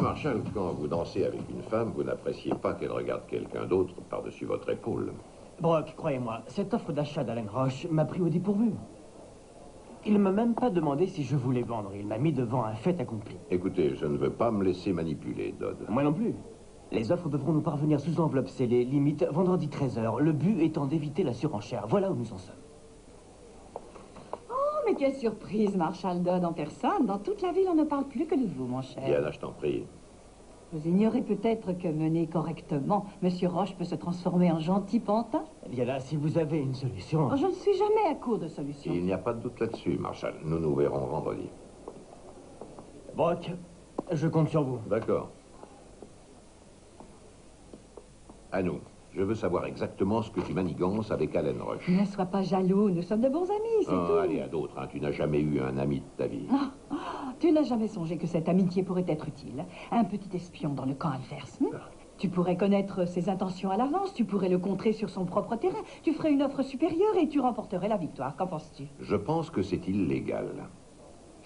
Marshall, quand vous dansez avec une femme, vous n'appréciez pas qu'elle regarde quelqu'un d'autre par-dessus votre épaule. Brock, croyez-moi, cette offre d'achat d'Alain Roche m'a pris au dépourvu. Il ne m'a même pas demandé si je voulais vendre. Il m'a mis devant un fait accompli. Écoutez, je ne veux pas me laisser manipuler, Dodd. Moi non plus. Les offres devront nous parvenir sous enveloppe scellée, limite vendredi 13h. Le but étant d'éviter la surenchère. Voilà où nous en sommes. Oh, mais quelle surprise, Marshall Dodd en personne. Dans toute la ville, on ne parle plus que de vous, mon cher. Diana, je t'en prie. Vous ignorez peut-être que, mené correctement, Monsieur Roche peut se transformer en gentil pantin. Diana, si vous avez une solution... Oh, je ne suis jamais à court de solutions. Il n'y a pas de doute là-dessus, Marshall. Nous nous verrons vendredi. Brock, je compte sur vous. D'accord. À nous. Je veux savoir exactement ce que tu manigances avec Alain Roche. Ne sois pas jaloux, nous sommes de bons amis, c'est tout. Allez, à d'autres, hein. Tu n'as jamais eu un ami de ta vie. Tu n'as jamais songé que cette amitié pourrait être utile. Un petit espion dans le camp adverse. Tu pourrais connaître ses intentions à l'avance, tu pourrais le contrer sur son propre terrain. Tu ferais une offre supérieure et tu remporterais la victoire. Qu'en penses-tu? Je pense que c'est illégal.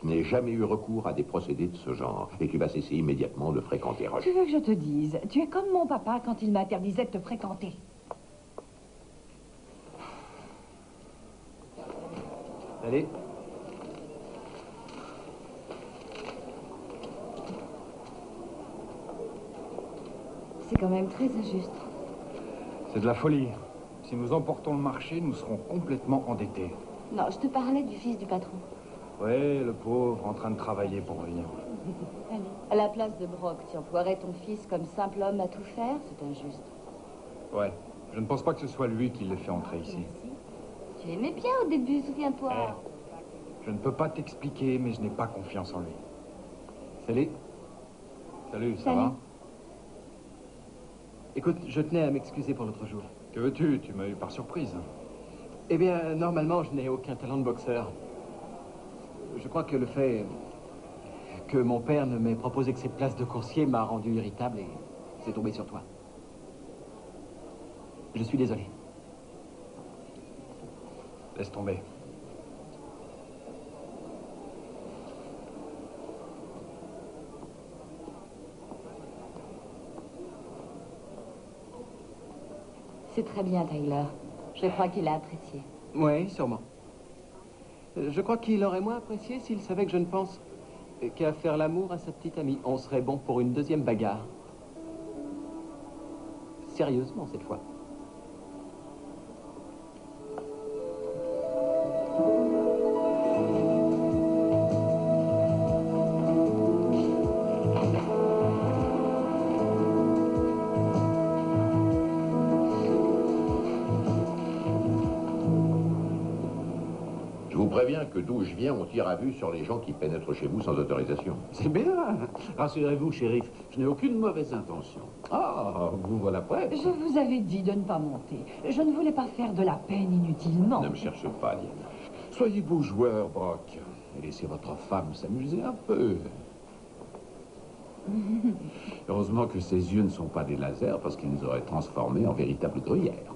Je n'ai jamais eu recours à des procédés de ce genre. Et tu vas cesser immédiatement de fréquenter Roche. Tu veux que je te dise? Tu es comme mon papa quand il m'interdisait de te fréquenter. Allez. C'est quand même très injuste. C'est de la folie. Si nous emportons le marché, nous serons complètement endettés. Non, je te parlais du fils du patron. Ouais, le pauvre, en train de travailler pour rien. Allez. À la place de Brock, tu emploierais ton fils comme simple homme à tout faire? C'est injuste. Ouais, je ne pense pas que ce soit lui qui l'ait fait entrer ici. Merci. Tu l'aimais bien au début, souviens-toi. Je ne peux pas t'expliquer, mais je n'ai pas confiance en lui. Salut. Salut, ça va? Écoute, je tenais à m'excuser pour l'autre jour. Que veux-tu? Tu m'as eu par surprise. Eh bien, normalement, je n'ai aucun talent de boxeur. Je crois que le fait que mon père ne m'ait proposé que cette place de coursier m'a rendu irritable et c'est tombé sur toi. Je suis désolé. Laisse tomber. C'est très bien, Tyler. Je crois qu'il a apprécié. Oui, sûrement. Je crois qu'il aurait moins apprécié s'il savait que je ne pense qu'à faire l'amour à sa petite amie. On serait bon pour une deuxième bagarre. Sérieusement, cette fois. Je vous préviens que d'où je viens, on tire à vue sur les gens qui pénètrent chez vous sans autorisation. C'est bien. Rassurez-vous, shérif, je n'ai aucune mauvaise intention. Ah, vous voilà prête. Je vous avais dit de ne pas monter. Je ne voulais pas faire de la peine inutilement. Ne me cherche pas, Diane. Soyez beau joueur, Brock. Et laissez votre femme s'amuser un peu. Heureusement que ses yeux ne sont pas des lasers parce qu'ils nous auraient transformés en véritables gruyères.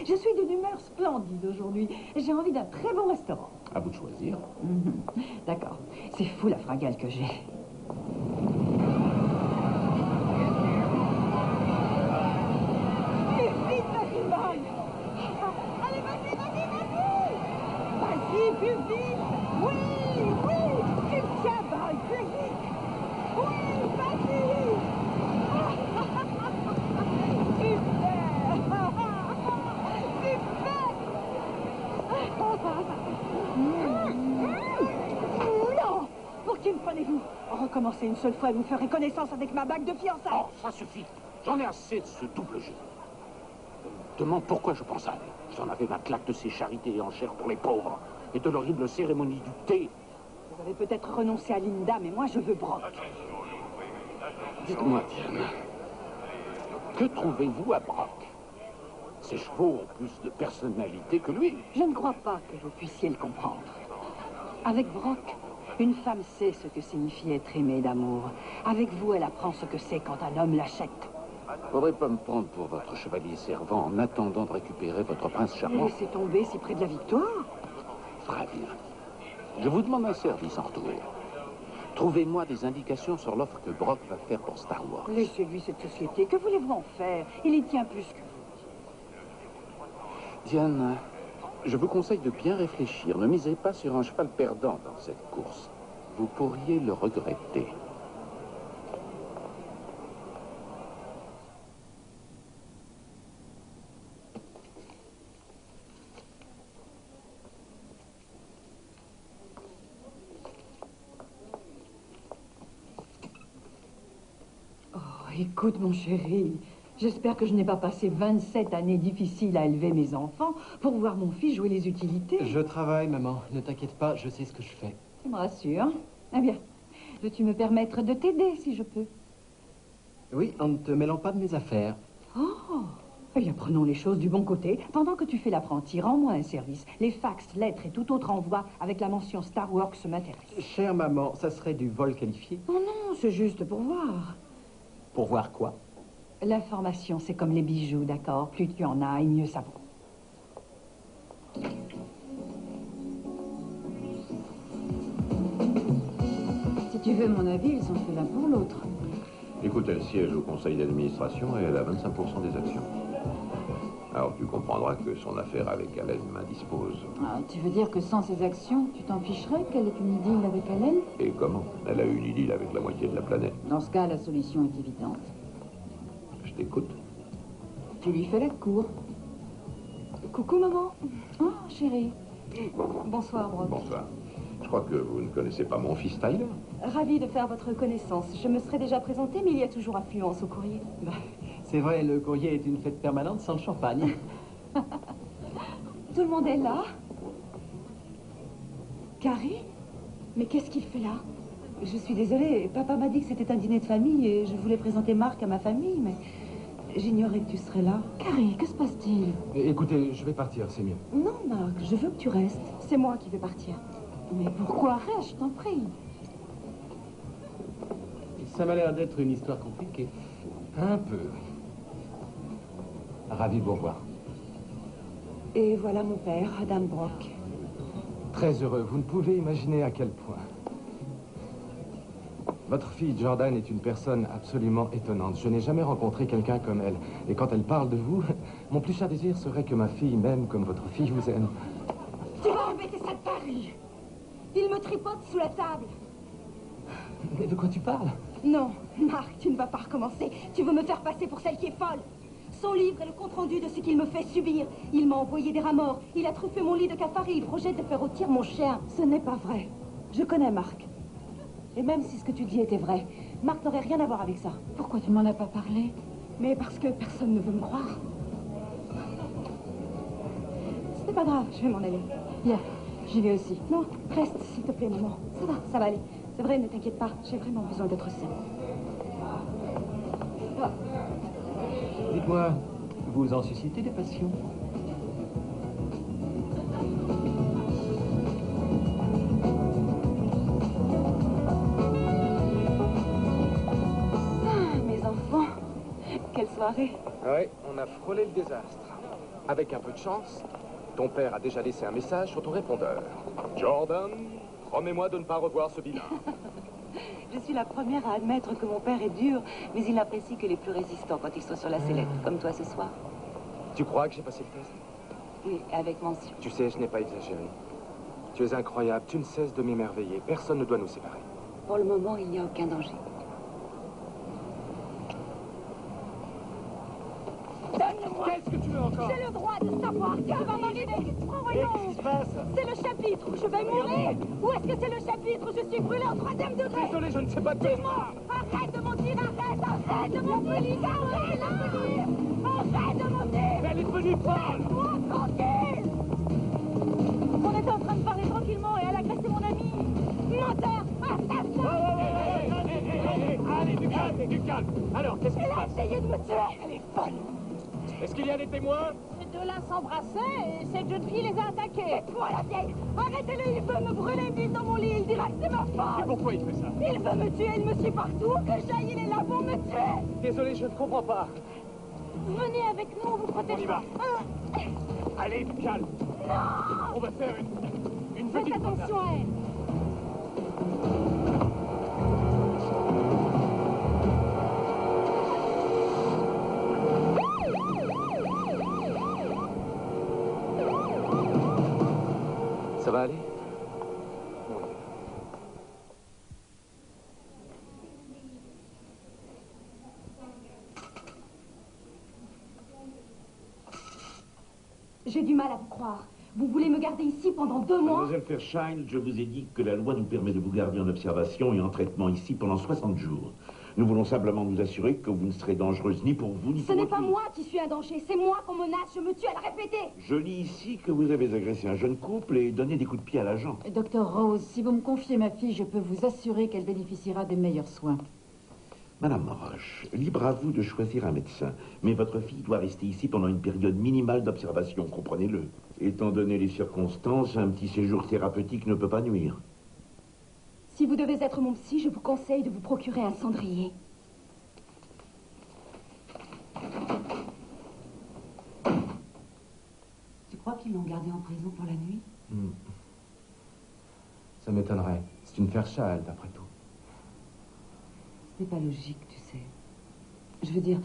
Je suis d'une humeur splendide aujourd'hui. J'ai envie d'un très bon restaurant. À vous de choisir. D'accord. C'est fou la fringale que j'ai. Vite, vas-y, Boy. Allez, vas-y, vas-y, vas-y. Vas-y, plus vite. Oui, oui. Tu me tiens, Boy, plus vite. Oui, vas-y. Non! Pour qui me prenez-vous? Recommencez une seule fois et vous ferez connaissance avec ma bague de fiançailles. Oh, ça suffit. J'en ai assez de ce double jeu. Je me demande pourquoi je pense à elle. J'en avais ma claque de ces charités en chair pour les pauvres et de l'horrible cérémonie du thé. Vous avez peut-être renoncé à Linda, mais moi je veux Brock. Dites-moi, Diane, que trouvez-vous à Brock? Ses chevaux ont plus de personnalité que lui. Je ne crois pas que vous puissiez le comprendre. Avec Brock, une femme sait ce que signifie être aimée d'amour. Avec vous, elle apprend ce que c'est quand un homme l'achète. Faudrait pas me prendre pour votre chevalier servant en attendant de récupérer votre prince charmant. Laissez tomber si près de la victoire. Très bien. Je vous demande un service en retour. Trouvez-moi des indications sur l'offre que Brock va faire pour Star Wars. Laissez-lui cette société. Que voulez-vous en faire? Il y tient plus que vous. Diane, je vous conseille de bien réfléchir. Ne misez pas sur un cheval perdant dans cette course. Vous pourriez le regretter. Écoute, mon chéri, j'espère que je n'ai pas passé 27 années difficiles à élever mes enfants pour voir mon fils jouer les utilités. Je travaille, maman. Ne t'inquiète pas, je sais ce que je fais. Tu me rassures. Eh bien, veux-tu me permettre de t'aider, si je peux? Oui, en ne te mêlant pas de mes affaires. Oh, eh bien, prenons les choses du bon côté. Pendant que tu fais l'apprenti, rends-moi un service. Les fax, lettres et tout autre envoi avec la mention Star Wars m'intéresse. Chère maman, ça serait du vol qualifié. Oh non, c'est juste pour voir. Pour voir quoi? L'information, c'est comme les bijoux, d'accord? Plus tu en as, et mieux ça vaut. Si tu veux mon avis, ils sont faits l'un pour l'autre. Écoute, elle siège au conseil d'administration et elle a 25% des actions. Alors tu comprendras que son affaire avec Allen m'indispose. Ah, tu veux dire que sans ces actions, tu t'en ficherais qu'elle ait une idylle avec Allen? Et comment? Elle a eu une idylle avec la moitié de la planète. Dans ce cas, la solution est évidente. Je t'écoute. Tu lui fais la cour. Coucou, maman. Oh, chérie. Bonsoir, Brock. Bonsoir. Je crois que vous ne connaissez pas mon fils Tyler. Ravie de faire votre connaissance. Je me serais déjà présentée, mais il y a toujours affluence au courrier. C'est vrai, le courrier est une fête permanente sans le champagne. Tout le monde est là? Carrie? Mais qu'est-ce qu'il fait là? Je suis désolée, papa m'a dit que c'était un dîner de famille et je voulais présenter Marc à ma famille, mais j'ignorais que tu serais là. Carrie, que se passe-t-il? Écoutez, je vais partir, c'est mieux. Non, Marc, je veux que tu restes. C'est moi qui vais partir. Mais pourquoi? Reste, je t'en prie. Ça m'a l'air d'être une histoire compliquée. Un peu. Ravi de vous revoir. Et voilà mon père, Adam Brock. Très heureux. Vous ne pouvez imaginer à quel point. Votre fille Jordan est une personne absolument étonnante. Je n'ai jamais rencontré quelqu'un comme elle. Et quand elle parle de vous, mon plus cher désir serait que ma fille m'aime comme votre fille vous aime. Tu vas embêter cette Paris. Il me tripote sous la table. Mais de quoi tu parles? Non, Marc, tu ne vas pas recommencer. Tu veux me faire passer pour celle qui est folle. Son livre est le compte-rendu de ce qu'il me fait subir. Il m'a envoyé des rats morts. Il a truffé mon lit de cafard et il projette de faire rôtir mon chien. Ce n'est pas vrai. Je connais Marc. Et même si ce que tu dis était vrai, Marc n'aurait rien à voir avec ça. Pourquoi tu m'en as pas parlé? Mais parce que personne ne veut me croire. Ce n'est pas grave, je vais m'en aller. Bien, j'y vais aussi. Non, reste, s'il te plaît, maman. Ça va aller. C'est vrai, ne t'inquiète pas. J'ai vraiment besoin d'être seule. Dites-moi, vous en suscitez des passions? Mes enfants, quelle soirée. Oui, on a frôlé le désastre. Avec un peu de chance, ton père a déjà laissé un message sur ton répondeur. Jordan, promets-moi de ne pas revoir ce vilain. Je suis la première à admettre que mon père est dur, mais il n'apprécie que les plus résistants quand ils sont sur la sellette, comme toi ce soir. Tu crois que j'ai passé le test? Oui, avec mention. Tu sais, je n'ai pas exagéré. Tu es incroyable, tu ne cesses de m'émerveiller. Personne ne doit nous séparer. Pour le moment, il n'y a aucun danger. Donne-le-moi. Qu'est-ce que tu veux encore? J'ai le droit de savoir que va m'arriver. Voyons. Qu'est-ce qui se passe? C'est le chapitre où je vais mourir. Ou est-ce que c'est le chapitre où je suis brûlé en 3e degré? Désolé, je ne sais pas de quoi. Dis-moi. Arrête de mentir, arrête de mentir. Arrête de mentir. Arrête de mentir. Elle est devenue folle. Laisse-moi tranquille. On était en train de parler tranquillement et elle a agressé mon ami. Menteur, assassin. Allez, du calme. Alors, qu'est-ce qui se Elle a passe? essayé de me tuer. Elle est folle. Est-ce qu'il y a des témoins? Ces deux-là s'embrassaient et cette jeune fille les a attaqués. Toi, la vieille, arrêtez-le, il veut me brûler vite dans mon lit. Il dira que c'est ma Et faute. pourquoi il fait ça? Il veut me tuer, il me suit partout. Que j'aille, il est là pour me tuer. Désolé, je ne comprends pas. Venez avec nous, on vous protège. On y va. Allez, du calme. On va faire une Faites petite promenade. attention à elle. va aller? Oui. J'ai du mal à vous croire. Vous voulez me garder ici pendant 2 mois? Mademoiselle Fairchild, je vous ai dit que la loi nous permet de vous garder en observation et en traitement ici pendant 60 jours. Nous voulons simplement nous assurer que vous ne serez dangereuse ni pour vous ni Ce pour n'est votre pas vie. moi qui suis un danger, c'est moi qu'on menace, je me tue à le répéter. Je lis ici que vous avez agressé un jeune couple et donné des coups de pied à l'agent. Docteur Rose, si vous me confiez ma fille, je peux vous assurer qu'elle bénéficiera des meilleurs soins. Madame Roche, libre à vous de choisir un médecin, mais votre fille doit rester ici pendant une période minimale d'observation, comprenez-le. Étant donné les circonstances, un petit séjour thérapeutique ne peut pas nuire. Si vous devez être mon psy, je vous conseille de vous procurer un cendrier. Tu crois qu'ils l'ont gardé en prison pour la nuit? Ça m'étonnerait. C'est une Fairchild, après tout. Ce n'est pas logique, tu sais. Je veux dire,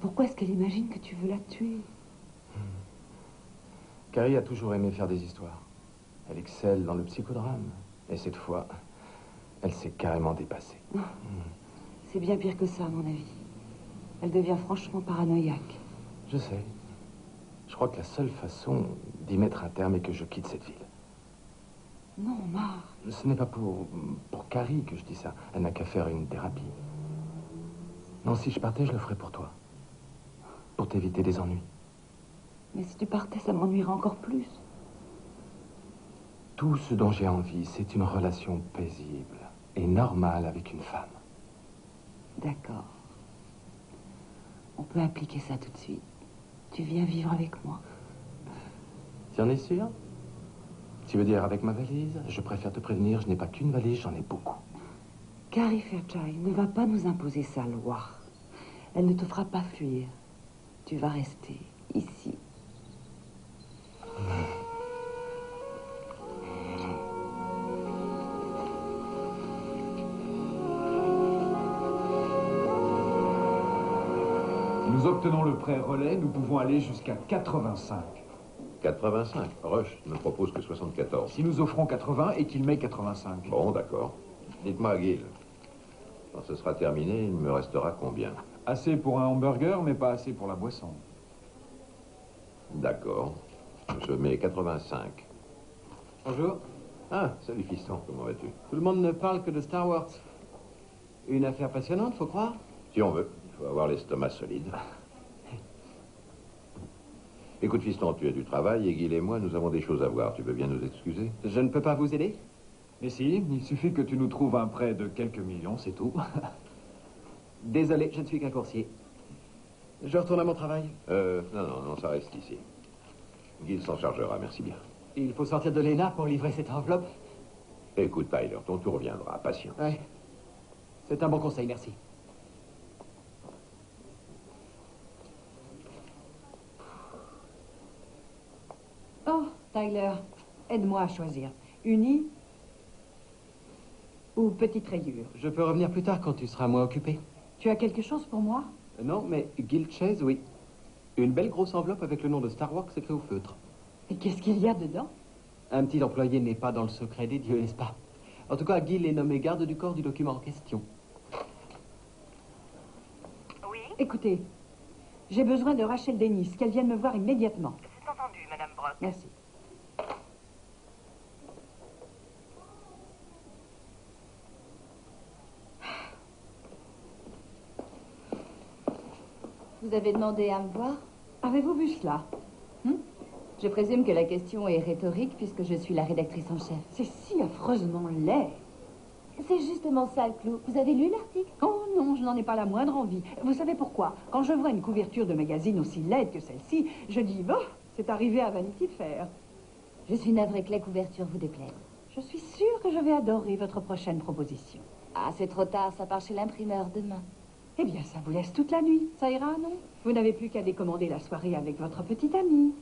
pourquoi est-ce qu'elle imagine que tu veux la tuer? Carrie a toujours aimé faire des histoires. Elle excelle dans le psychodrame. Et cette fois, elle s'est carrément dépassée. C'est bien pire que ça, à mon avis. Elle devient franchement paranoïaque. Je sais. Je crois que la seule façon d'y mettre un terme est que je quitte cette ville. Non, Marc. Ce n'est pas pour Carrie que je dis ça. Elle n'a qu'à faire une thérapie. Non, si je partais, je le ferais pour toi. Pour t'éviter des ennuis. Mais si tu partais, ça m'ennuierait encore plus. Tout ce dont j'ai envie, c'est une relation paisible et normale avec une femme. D'accord. On peut appliquer ça tout de suite. Tu viens vivre avec moi. Tu en es sûr? Tu veux dire avec ma valise? Je préfère te prévenir, je n'ai pas qu'une valise, j'en ai beaucoup. Carrie Fairchild ne va pas nous imposer sa loi. Elle ne te fera pas fuir. Tu vas rester ici. Si nous obtenons le prêt relais, nous pouvons aller jusqu'à 85. 85. Rush ne propose que 74. Si nous offrons 80 et qu'il met 85. Bon, d'accord. Dites-moi, Gil, quand ce sera terminé, il me restera combien? Assez pour un hamburger, mais pas assez pour la boisson. D'accord. Je mets 85. Bonjour. Ah, salut fiston, comment vas-tu? Tout le monde ne parle que de Star Wars. Une affaire passionnante, faut croire. Si on veut, il faut avoir l'estomac solide. Écoute, fiston, tu as du travail et Gil et moi, nous avons des choses à voir. Tu veux bien nous excuser? Je ne peux pas vous aider? Mais si, il suffit que tu nous trouves un prêt de quelques millions, c'est tout. Désolé, je ne suis qu'un coursier. Je retourne à mon travail. Non, ça reste ici. Gil s'en chargera, merci bien. Il faut sortir de l'ENA pour livrer cette enveloppe. Écoute, Tyler, ton tour viendra, patience. Ouais. C'est un bon conseil, merci. Oh, Tyler, aide-moi à choisir. Uni ou petite rayure? Je peux revenir plus tard quand tu seras moins occupé. Tu as quelque chose pour moi? Non, mais Guild Chase, oui. Une belle grosse enveloppe avec le nom de Star Wars écrit au feutre. Et qu'est-ce qu'il y a dedans? Un petit employé n'est pas dans le secret des dieux, n'est-ce pas? En tout cas, Gil est nommé garde du corps du document en question. Oui? Écoutez, j'ai besoin de Rachel Dennis, qu'elle vienne me voir immédiatement. C'est entendu, Madame Brock. Merci. Vous avez demandé à me voir? Avez-vous vu cela? Je présume que la question est rhétorique puisque je suis la rédactrice en chef. C'est si affreusement laid. C'est justement ça le clou. Vous avez lu l'article? Oh non, je n'en ai pas la moindre envie. Vous savez pourquoi? Quand je vois une couverture de magazine aussi laide que celle-ci, je dis, oh, c'est arrivé à Vanity Fair. Je suis navrée que la couverture vous déplaise. Je suis sûre que je vais adorer votre prochaine proposition. Ah, c'est trop tard, ça part chez l'imprimeur demain. Eh bien, ça vous laisse toute la nuit. Ça ira, non? Vous n'avez plus qu'à décommander la soirée avec votre petite amie.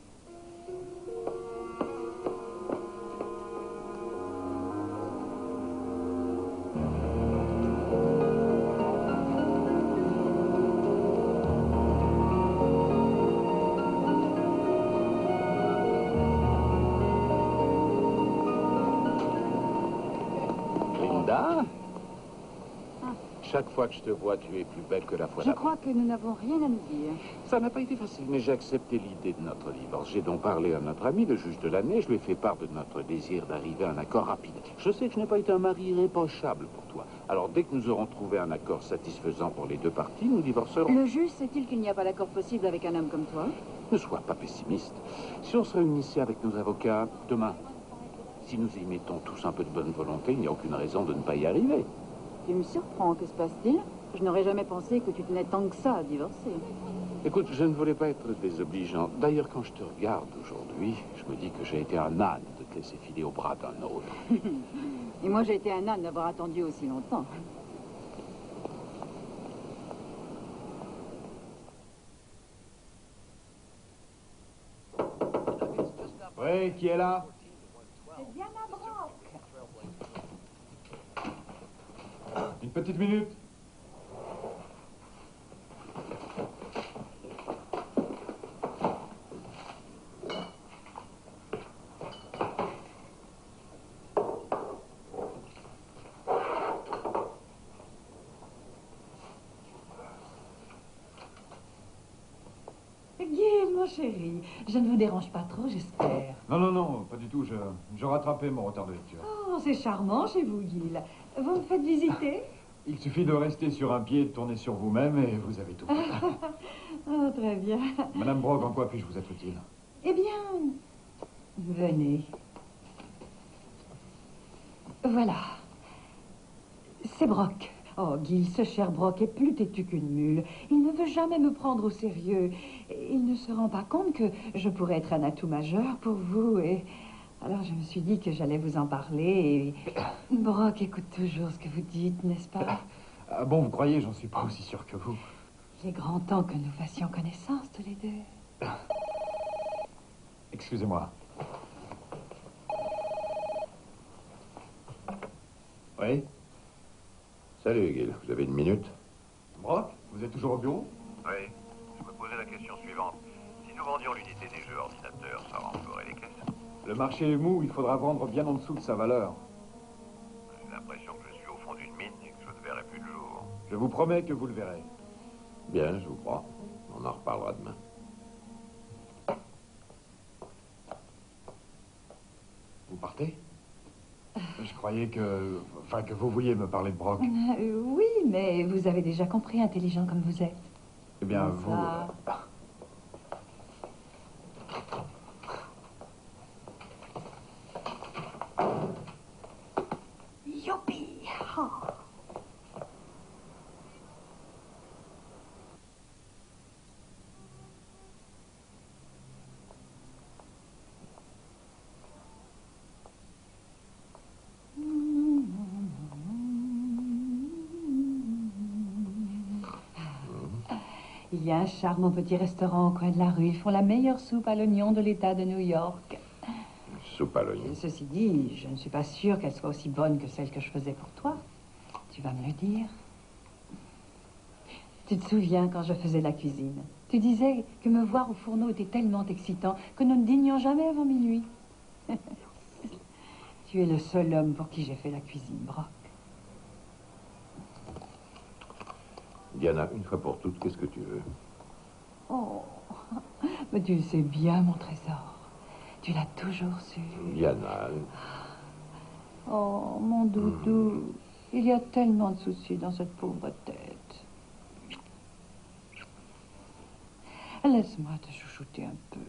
Amanda, chaque fois que je te vois, tu es plus belle que la fois Je d'avant. crois que nous n'avons rien à nous dire. Ça n'a pas été facile, mais j'ai accepté l'idée de notre divorce. J'ai donc parlé à notre ami, le juge de l'année. Je lui ai fait part de notre désir d'arriver à un accord rapide. Je sais que je n'ai pas été un mari irréprochable pour toi. Alors, dès que nous aurons trouvé un accord satisfaisant pour les deux parties, nous divorcerons. Le juge sait-il qu'il n'y a pas d'accord possible avec un homme comme toi? Ne sois pas pessimiste. Si on se réunissait avec nos avocats demain, si nous y mettons tous un peu de bonne volonté, il n'y a aucune raison de ne pas y arriver. Tu me surprends, que se passe-t-il? Je n'aurais jamais pensé que tu tenais tant que ça à divorcer. Écoute, je ne voulais pas être désobligeant. D'ailleurs, quand je te regarde aujourd'hui, je me dis que j'ai été un âne de te laisser filer au bras d'un autre. Et moi, j'ai été un âne d'avoir attendu aussi longtemps. Oui, qui est là? C'est Diana Brock. Une petite minute. Guy, mon chéri, je ne vous dérange pas trop, j'espère. Non, non, non, pas du tout. Je rattrapais mon retard de lecture. Oh, c'est charmant chez vous, Gil. Vous me faites visiter? Il suffit de rester sur un pied, de tourner sur vous-même et vous avez tout. Oh, très bien. Madame Brock, en quoi puis-je vous être utile? Eh bien, venez. Voilà. C'est Brock. Oh, Gil, ce cher Brock est plus têtu qu'une mule. Il ne veut jamais me prendre au sérieux. Il ne se rend pas compte que je pourrais être un atout majeur pour vous et... Alors, je me suis dit que j'allais vous en parler et... Brock écoute toujours ce que vous dites, n'est-ce pas? Ah bon, vous croyez? J'en suis pas aussi sûr que vous. Il est grand temps que nous fassions connaissance, tous les deux. Excusez-moi. Oui? Salut, Gil. Vous avez une minute? Brock, vous êtes toujours au bureau? Oui. Je me posais la question suivante. Si nous vendions l'unité des jeux ordinateurs, ça remploierait les caisses? Le marché est mou, il faudra vendre bien en dessous de sa valeur. J'ai l'impression que je suis au fond d'une mine et que je ne verrai plus le jour. Je vous promets que vous le verrez. Bien, je vous crois. On en reparlera demain. Vous partez? Je croyais que... Enfin, que vous vouliez me parler de Brock. Oui, mais vous avez déjà compris, intelligent comme vous êtes. Eh bien, Comme vous... ça. Youpi! Oh. Il y a un charmant petit restaurant au coin de la rue. Ils font la meilleure soupe à l'oignon de l'État de New York. Soupe à l'oignon. Ceci dit, je ne suis pas sûre qu'elle soit aussi bonne que celle que je faisais pour toi. Tu vas me le dire. Tu te souviens quand je faisais la cuisine? Tu disais que me voir au fourneau était tellement excitant que nous ne dînions jamais avant minuit. Tu es le seul homme pour qui j'ai fait la cuisine, Brock. Diana, une fois pour toutes, qu'est-ce que tu veux? Oh, mais tu le sais bien, mon trésor. Tu l'as toujours su. Diana... Oh, mon doudou. Il y a tellement de soucis dans cette pauvre tête. Laisse-moi te chouchouter un peu.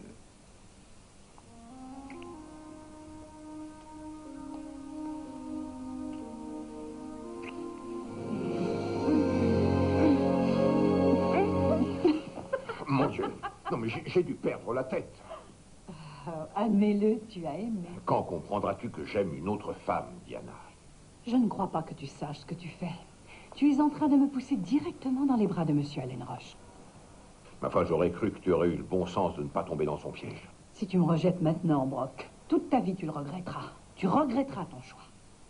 Mon Dieu. Non, mais j'ai dû perdre la tête. Admets-le, tu as aimé. Quand comprendras-tu que j'aime une autre femme, Diana? Je ne crois pas que tu saches ce que tu fais. Tu es en train de me pousser directement dans les bras de Monsieur Allen Roche. Ma foi, j'aurais cru que tu aurais eu le bon sens de ne pas tomber dans son piège. Si tu me rejettes maintenant, Brock, toute ta vie tu le regretteras. Tu regretteras ton choix.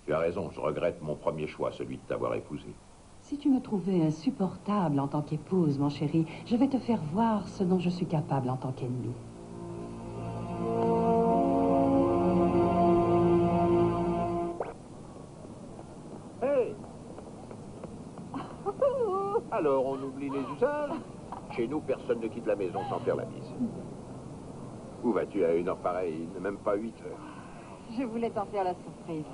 Tu as raison, je regrette mon premier choix, celui de t'avoir épousé. Si tu me trouvais insupportable en tant qu'épouse, mon chéri, je vais te faire voir ce dont je suis capable en tant qu'ennemi. Alors, on oublie les usages. Chez nous, personne ne quitte la maison sans faire la bise. Où vas-tu à une heure pareille? Il n'est même pas 8 heures. Je voulais t'en faire la surprise.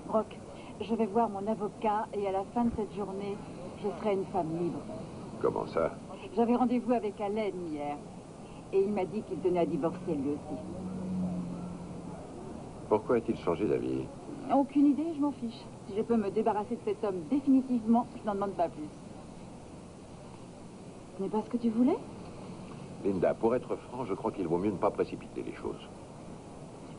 Brock, je vais voir mon avocat et à la fin de cette journée, je serai une femme libre. Comment ça? J'avais rendez-vous avec Allen hier. Et il m'a dit qu'il tenait à divorcer lui aussi. Pourquoi a-t-il changé d'avis? Aucune idée, je m'en fiche. Si je peux me débarrasser de cet homme définitivement, je n'en demande pas plus. Ce n'est pas ce que tu voulais? Linda, pour être franc, je crois qu'il vaut mieux ne pas précipiter les choses.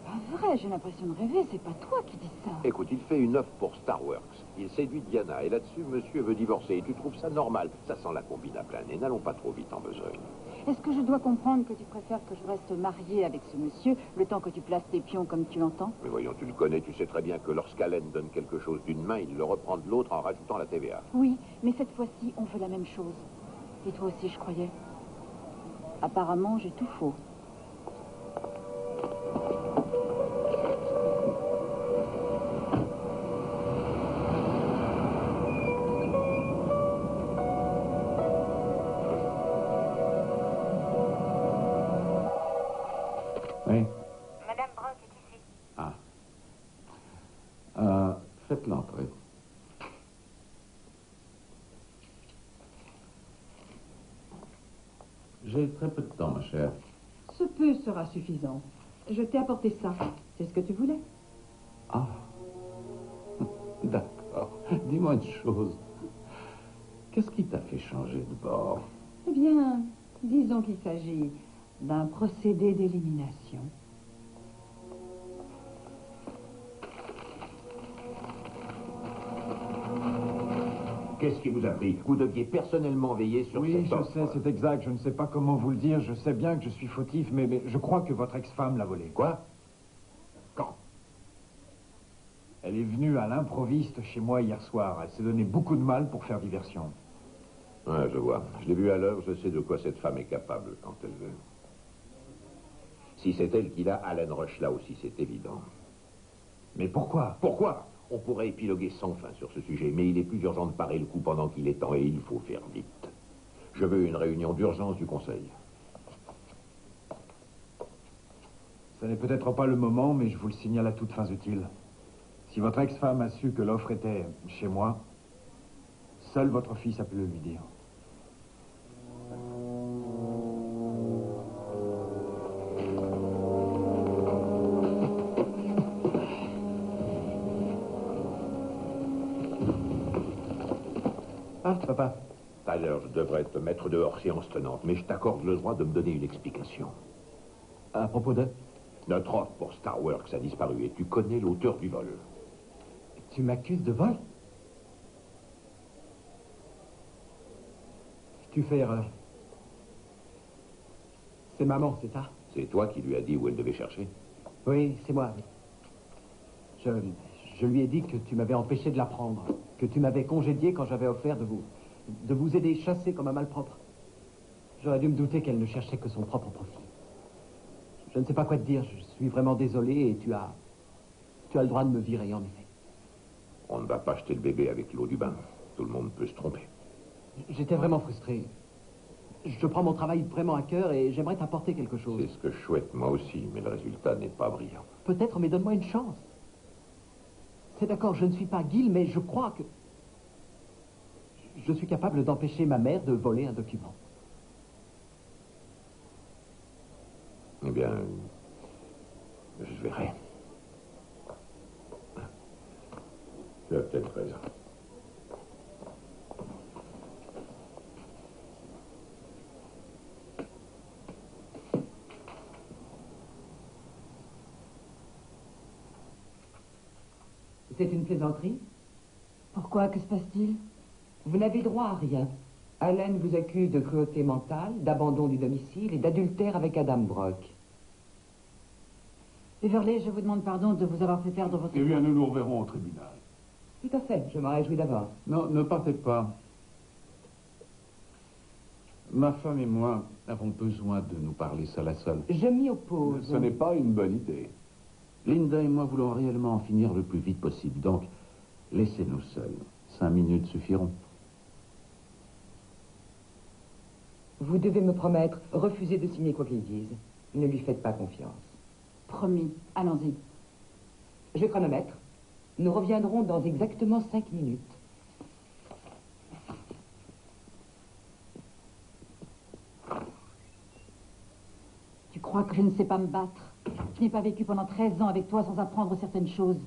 Pas vrai, j'ai l'impression de rêver, c'est pas toi qui dis ça. Écoute, il fait une offre pour Star Works. Il séduit Diana, et là-dessus, monsieur veut divorcer. Et tu trouves ça normal? Ça sent la combine à plein nez. N'allons pas trop vite en besogne. Est-ce que je dois comprendre que tu préfères que je reste mariée avec ce monsieur, le temps que tu places tes pions comme tu l'entends? Mais voyons, tu le connais, tu sais très bien que lorsqu'Allen donne quelque chose d'une main, il le reprend de l'autre en rajoutant la TVA. Oui, mais cette fois-ci, on veut la même chose. Et toi aussi, je croyais. Apparemment, j'ai tout faux. Oui. Madame Brock est ici. Faites l'entrée. J'ai très peu de temps, ma chère. Ce peu sera suffisant. Je t'ai apporté ça. C'est ce que tu voulais. Ah. D'accord. Dis-moi une chose. Qu'est-ce qui t'a fait changer de bord? Eh bien, disons qu'il s'agit d'un procédé d'élimination. Qu'est-ce qui vous a pris? Vous deviez personnellement veiller sur Oui, cette je offre. sais, c'est exact. Je ne sais pas comment vous le dire. Je sais bien que je suis fautif, mais je crois que votre ex-femme l'a volé. Quoi? Quand? Elle est venue à l'improviste chez moi hier soir. Elle s'est donné beaucoup de mal pour faire diversion. Ouais, je vois. Je l'ai vu à l'heure, je sais de quoi cette femme est capable quand elle veut. Si c'est elle qui l'a, Allen Rush là aussi, c'est évident. Mais pourquoi? Pourquoi? On pourrait épiloguer sans fin sur ce sujet, mais il est plus urgent de parer le coup pendant qu'il est temps et il faut faire vite. Je veux une réunion d'urgence du Conseil. Ce n'est peut-être pas le moment, mais je vous le signale à toutes fins utiles. Si votre ex-femme a su que l'offre était chez moi, seul votre fils a pu le lui dire. Ah, papa. D'ailleurs, je devrais te mettre dehors séance tenante, mais je t'accorde le droit de me donner une explication. À propos de... Notre offre pour Star Works a disparu et tu connais l'auteur du vol. Tu m'accuses de vol? Tu fais erreur. C'est maman, c'est ça? C'est toi qui lui as dit où elle devait chercher? Oui, c'est moi. Je lui ai dit que tu m'avais empêché de la prendre, que tu m'avais congédié quand j'avais offert de vous aider chasser comme un malpropre. J'aurais dû me douter qu'elle ne cherchait que son propre profit. Je ne sais pas quoi te dire, je suis vraiment désolé et tu as le droit de me virer, en effet. On ne va pas jeter le bébé avec l'eau du bain. Tout le monde peut se tromper. J'étais vraiment frustré. Je prends mon travail vraiment à cœur et j'aimerais t'apporter quelque chose. C'est ce que je souhaite moi aussi, mais le résultat n'est pas brillant. Peut-être, mais donne-moi une chance. C'est d'accord, je ne suis pas Gil, mais je crois que... Je suis capable d'empêcher ma mère de voler un document. Eh bien, je verrai. Tu as peut-être raison. C'est une plaisanterie? Pourquoi? Que se passe-t-il? Vous n'avez droit à rien. Allen vous accuse de cruauté mentale, d'abandon du domicile et d'adultère avec Adam Brock. Beverly, je vous demande pardon de vous avoir fait perdre votre... Eh bien, nous nous reverrons au tribunal. Tout à fait, je m'en réjouis d'abord. Non, ne partez pas. Ma femme et moi avons besoin de nous parler seul à seul. Je m'y oppose. Ce n'est pas une bonne idée. Linda et moi voulons réellement en finir le plus vite possible, donc laissez-nous seuls. 5 minutes suffiront. Vous devez me promettre, refusez de signer quoi qu'il dise. Ne lui faites pas confiance. Promis, allons-y. Je chronomètre. Nous reviendrons dans exactement 5 minutes. Tu crois que je ne sais pas me battre? Je n'ai pas vécu pendant 13 ans avec toi sans apprendre certaines choses.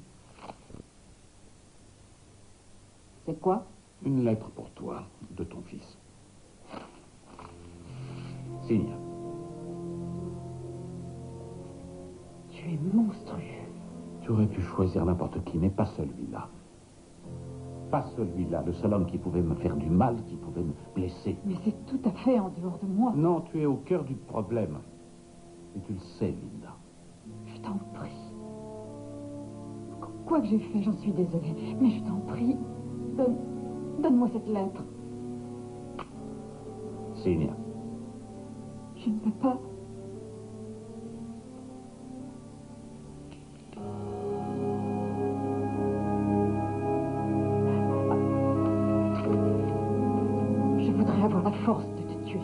C'est quoi? Une lettre pour toi, de ton fils. Signe. Tu es monstrueux. Tu aurais pu choisir n'importe qui, mais pas celui-là. Pas celui-là, le seul homme qui pouvait me faire du mal, qui pouvait me blesser. Mais c'est tout à fait en dehors de moi. Non, tu es au cœur du problème. Et tu le sais, Linda. Je t'en prie. Quoi que j'ai fait, j'en suis désolée. Mais je t'en prie, donne-moi cette lettre. Signe. Je ne peux pas. Je voudrais avoir la force de te tuer.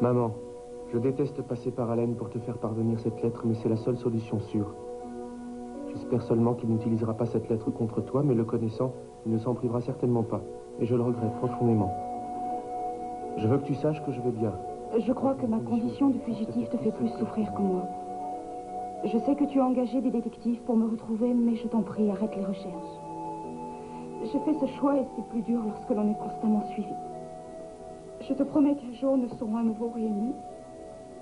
Maman, je déteste passer par Allen pour te faire parvenir cette lettre, mais c'est la seule solution sûre. J'espère seulement qu'il n'utilisera pas cette lettre contre toi, mais le connaissant, il ne s'en privera certainement pas. Et je le regrette profondément. Je veux que tu saches que je vais bien. Je crois que ma condition de fugitif te fait plus souffrir que moi. Je sais que tu as engagé des détectives pour me retrouver, mais je t'en prie, arrête les recherches. J'ai fait ce choix et c'est plus dur lorsque l'on est constamment suivi. Je te promets qu'un jour nous serons à nouveau réunis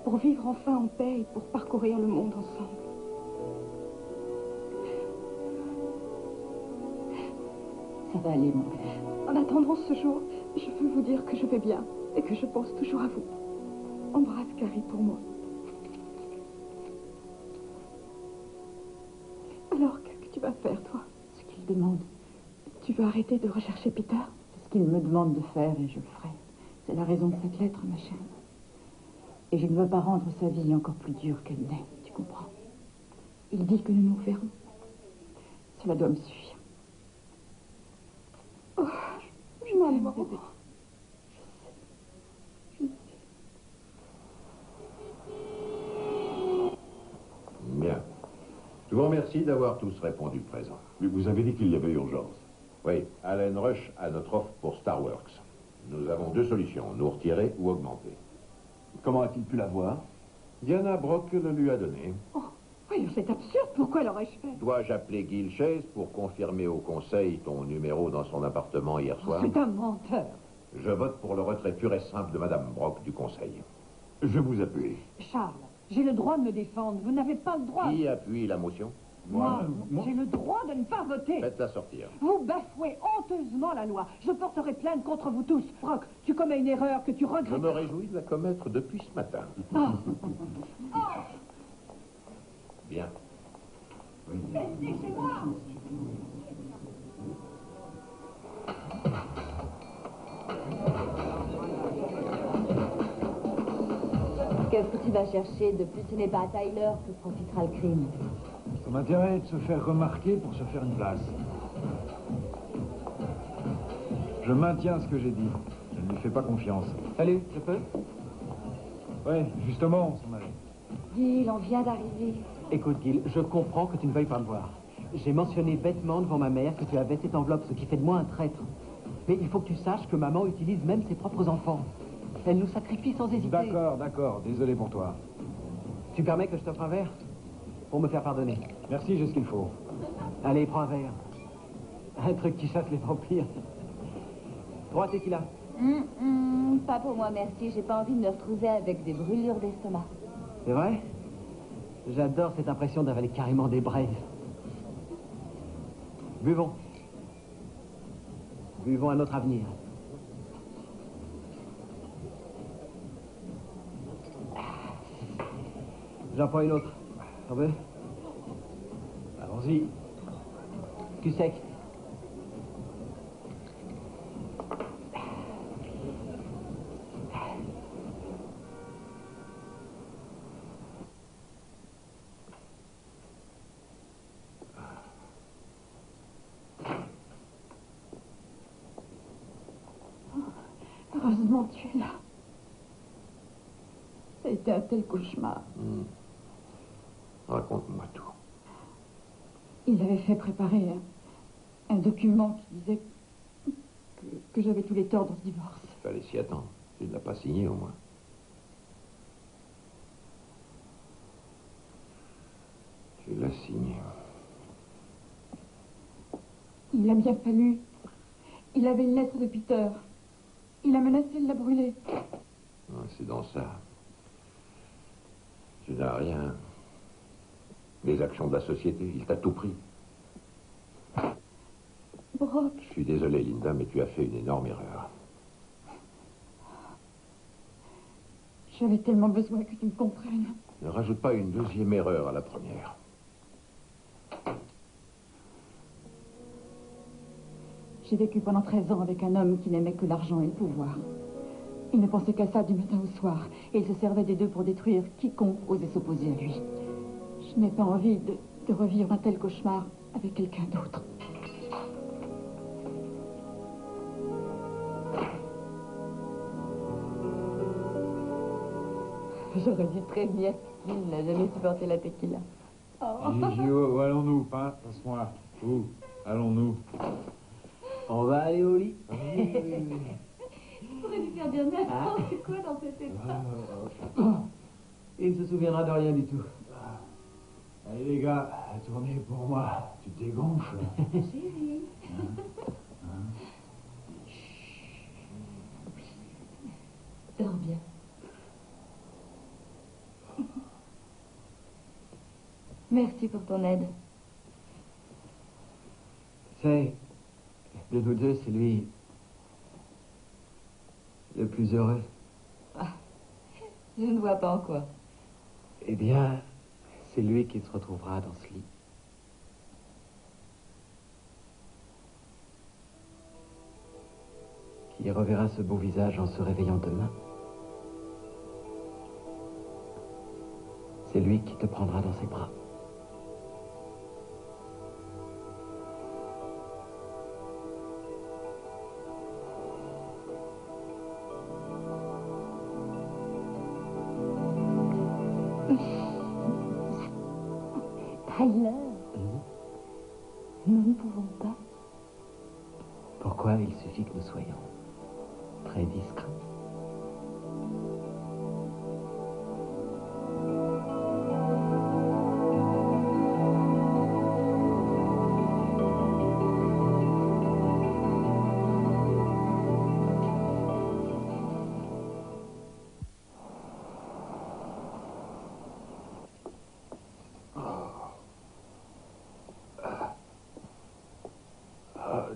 pour vivre enfin en paix et pour parcourir le monde ensemble. Ça va aller, mon père. En attendant ce jour, je veux vous dire que je vais bien et que je pense toujours à vous. Embrasse Carrie pour moi. Alors, qu'est-ce que tu vas faire, toi? Ce qu'il demande. Tu veux arrêter de rechercher Peter? C'est ce qu'il me demande de faire et je le ferai. C'est la raison de cette lettre, ma chérie. Et je ne veux pas rendre sa vie encore plus dure qu'elle n'est, tu comprends? Il dit que nous nous verrons. Cela doit me suffire. Oh, maman. Bien. Je vous remercie d'avoir tous répondu présent. Mais vous avez dit qu'il y avait urgence. Oui, Allen Rush a notre offre pour Starworks. Nous avons deux solutions, nous retirer ou augmenter. Comment a-t-il pu l'avoir? Diana Brock le lui a donné. Oh, voyons, c'est absurde. Pourquoi l'aurais-je fait? Dois-je appeler Gil Chase pour confirmer au conseil ton numéro dans son appartement hier soir? C'est un menteur. Je vote pour le retrait pur et simple de Madame Brock du conseil. Je vous appuie. Charles, j'ai le droit de me défendre. Vous n'avez pas le droit. Qui appuie la motion? Moi. J'ai le droit de ne pas voter. Faites-la sortir. Vous bafouez honteusement la loi. Je porterai plainte contre vous tous. Brock, tu commets une erreur que tu regrettes. Je me réjouis de la commettre depuis ce matin. Bien. Restez chez moi. Qu'est-ce que tu vas chercher? De plus, ce n'est pas à Tyler que profitera le crime. Son intérêt est de se faire remarquer pour se faire une place. Je maintiens ce que j'ai dit. Je ne lui fais pas confiance. Salut, je peux? Ouais, justement, on s'en allait. Gil, on vient d'arriver. Écoute, Gil, je comprends que tu ne veuilles pas me voir. J'ai mentionné bêtement devant ma mère que tu avais cette enveloppe, ce qui fait de moi un traître. Mais il faut que tu saches que maman utilise même ses propres enfants. Elle nous sacrifie sans hésiter. D'accord, désolé pour toi. Tu permets que je t'offre un verre? Pour me faire pardonner. Merci, j'ai ce qu'il faut. Allez, prends un verre. Un truc qui chasse les vampires. 3 tequila. Pas pour moi, merci. J'ai pas envie de me retrouver avec des brûlures d'estomac. C'est vrai? J'adore cette impression d'avaler carrément des braises. Buvons. Buvons à notre avenir. J'en prends une autre. T'en veux? Allons-y. Cul sec. comment tu es là. Ça a été un tel cauchemar. Raconte-moi tout. Il avait fait préparer un document qui disait que j'avais tous les torts dans ce divorce. Il fallait s'y attendre. Tu ne l'as pas signé, au moins. Tu l'as signé. Il a bien fallu. Il avait une lettre de Peter. Il a menacé de la brûler. Ah, c'est dans ça. Tu n'as rien. Les actions de la société, il t'a tout pris. Brock. Je suis désolé, Linda, mais tu as fait une énorme erreur. J'avais tellement besoin que tu me comprennes. Ne rajoute pas une deuxième erreur à la première. J'ai vécu pendant 13 ans avec un homme qui n'aimait que l'argent et le pouvoir. Il ne pensait qu'à ça du matin au soir. Et il se servait des deux pour détruire quiconque osait s'opposer à lui. Je n'ai pas envie de revivre un tel cauchemar avec quelqu'un d'autre. J'aurais dû prévenir qu'il n'a jamais supporté la tequila. Gigi, où allons-nous, Pain? Passe-moi. Où allons-nous? On va aller au lit. Je pourrais lui faire dire n'importe quoi dans cet état. Il ne se souviendra de rien du tout. Allez les gars, tournez pour moi. Tu te dégonfles. Chérie. Dors bien. Merci pour ton aide. C'est... De nous deux, c'est lui... le plus heureux. Ah, je ne vois pas en quoi. Eh bien, c'est lui qui se retrouvera dans ce lit. Qui reverra ce beau visage en se réveillant demain. C'est lui qui te prendra dans ses bras. Tyler, nous ne pouvons pas. Pourquoi il suffit que nous soyons très discrets.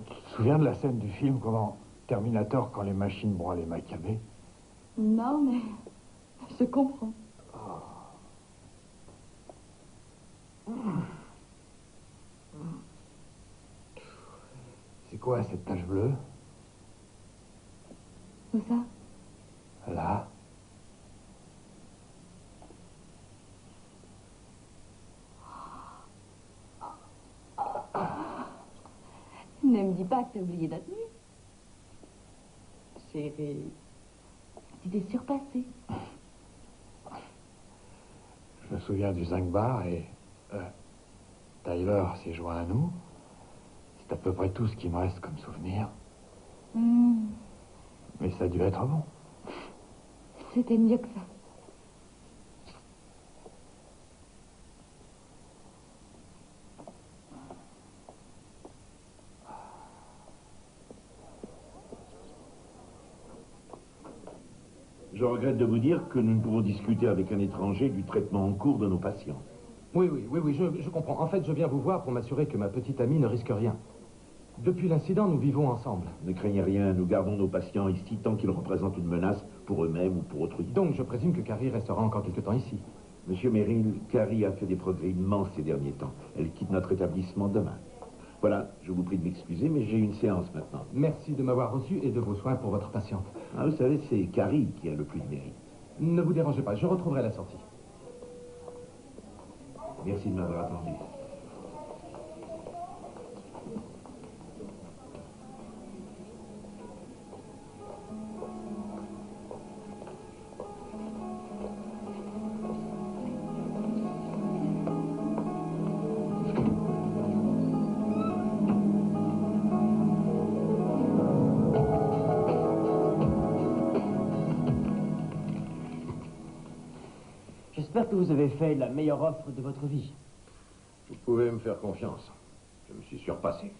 Tu te souviens de la scène du film, comment Terminator, quand les machines broient les macabées? Non, mais je comprends. C'est quoi cette tache bleue? Où ça? Là. Ne me dis pas que t'as oublié notre nuit. Chérie, tu t'es surpassée. Je me souviens du zinc bar et... Tyler s'est joint à nous. C'est à peu près tout ce qui me reste comme souvenir. Mais ça a dû être bon. C'était mieux que ça. Je regrette de vous dire que nous ne pouvons discuter avec un étranger du traitement en cours de nos patients. Oui, je comprends. En fait, je viens vous voir pour m'assurer que ma petite amie ne risque rien. Depuis l'incident, nous vivons ensemble. Ne craignez rien, nous gardons nos patients ici tant qu'ils représentent une menace pour eux-mêmes ou pour autrui. Donc, je présume que Carrie restera encore quelque temps ici. Monsieur Merrill, Carrie a fait des progrès immenses ces derniers temps. Elle quitte notre établissement demain. Voilà, je vous prie de m'excuser, mais j'ai une séance maintenant. Merci de m'avoir reçu et de vos soins pour votre patiente. Ah, vous savez, c'est Carrie qui a le plus de mérite. Ne vous dérangez pas, je retrouverai la sortie. Merci de m'avoir attendu. J'espère que vous avez fait la meilleure offre de votre vie. Vous pouvez me faire confiance. Je me suis surpassé.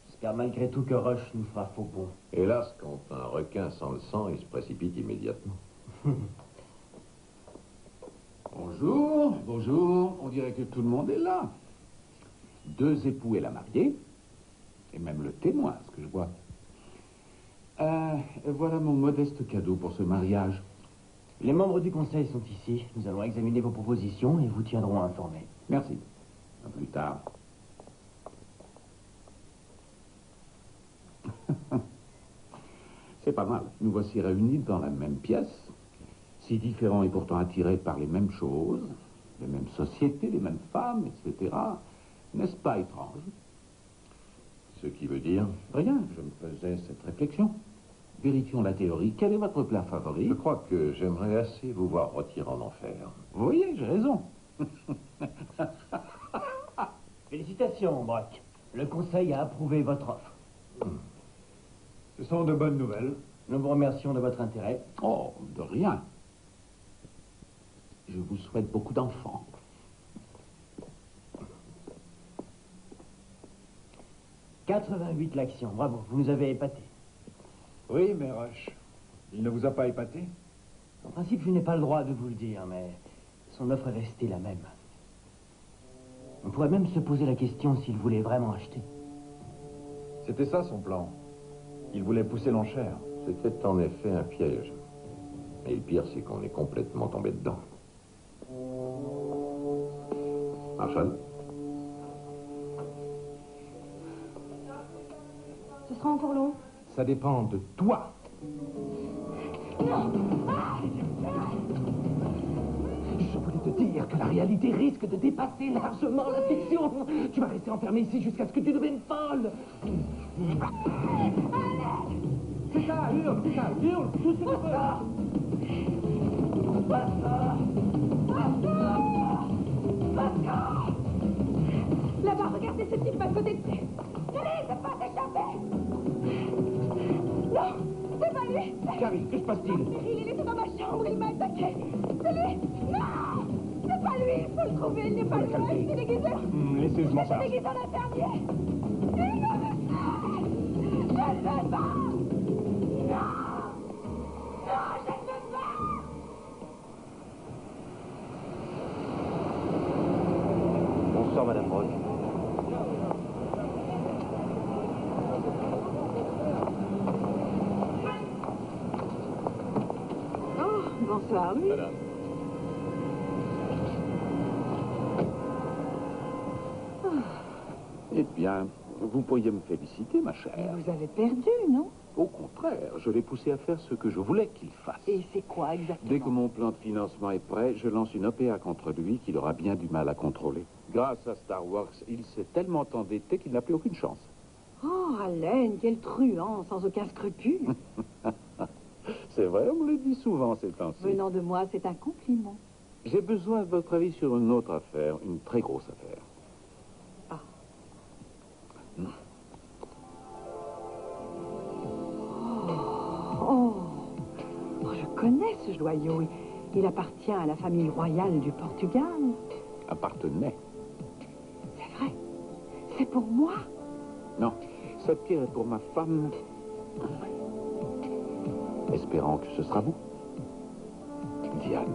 J'espère malgré tout que Rush nous fera faux bond. Hélas, quand un requin sent le sang, il se précipite immédiatement. Bonjour, bonjour. On dirait que tout le monde est là. 2 époux et la mariée. Et même le témoin, ce que je vois. Voilà mon modeste cadeau pour ce mariage. Les membres du conseil sont ici. Nous allons examiner vos propositions et vous tiendrons informés. Merci. À plus tard. C'est pas mal. Nous voici réunis dans la même pièce, si différents et pourtant attirés par les mêmes choses, les mêmes sociétés, les mêmes femmes, etc. N'est-ce pas étrange? Ce qui veut dire? Rien, je me faisais cette réflexion. Vérifions la théorie. Quel est votre plat favori? Je crois que j'aimerais assez vous voir rôtir en enfer. Vous voyez, j'ai raison. Félicitations, Brock. Le conseil a approuvé votre offre. Ce sont de bonnes nouvelles. Nous vous remercions de votre intérêt. Oh, de rien. Je vous souhaite beaucoup d'enfants. « 88 l'action. Bravo, vous nous avez épatés. Oui, mais Rush, il ne vous a pas épaté? En principe, je n'ai pas le droit de vous le dire, mais son offre est restée la même. On pourrait même se poser la question s'il voulait vraiment acheter. C'était ça son plan. Il voulait pousser l'enchère. C'était en effet un piège. Et le pire, c'est qu'on est complètement tombé dedans. Marshall? Ce sera encore long. Ça dépend de toi. Non. Je voulais te dire que la réalité risque de dépasser largement la fiction. Tu vas rester enfermé ici jusqu'à ce que tu deviennes folle. C'est ça, hurle, tout ce que tu peux. Là-bas, regardez ce type à côté de... Allez, c'est pas s'échapper. Non, c'est pas lui. Carrie, que se passe-t-il? Il était dans ma chambre, il m'a attaqué. C'est lui. Non, c'est pas lui, il faut le trouver, il n'est pas lui. Je suis déguisé. Laissez, je m'en Je suis charge. déguisé en infirmier. Il me fait. Je ne veux pas. Non. Non, je ne veux pas. Bonsoir, Madame Brock. Oh, bonsoir, lui. Madame. Eh bien, vous pourriez me féliciter, ma chère. Mais vous avez perdu, non? Au contraire, je l'ai poussé à faire ce que je voulais qu'il fasse. Et c'est quoi exactement? Dès que mon plan de financement est prêt, je lance une OPA contre lui qu'il aura bien du mal à contrôler. Grâce à Star Wars, il s'est tellement endetté qu'il n'a plus aucune chance. Oh, Allen, quel truand, sans aucun scrupule. C'est vrai, on me le dit souvent ces temps-ci. Venant de moi, c'est un compliment. J'ai besoin de votre avis sur une autre affaire, une très grosse affaire. Ah. Oh, je connais ce joyau. Il appartient à la famille royale du Portugal. Appartenait. C'est vrai. C'est pour moi. Non, cette pierre est pour ma femme. Espérant que ce sera vous. Diane.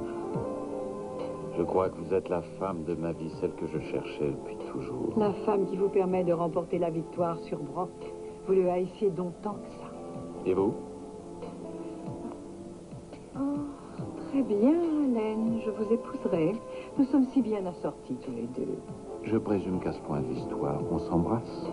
Je crois que vous êtes la femme de ma vie, celle que je cherchais depuis toujours. La femme qui vous permet de remporter la victoire sur Brock. Vous le haissiez donc tant que ça. Et vous? Oh, très bien, Allen. Je vous épouserai. Nous sommes si bien assortis tous les deux. Je présume qu'à ce point de l'histoire, on s'embrasse.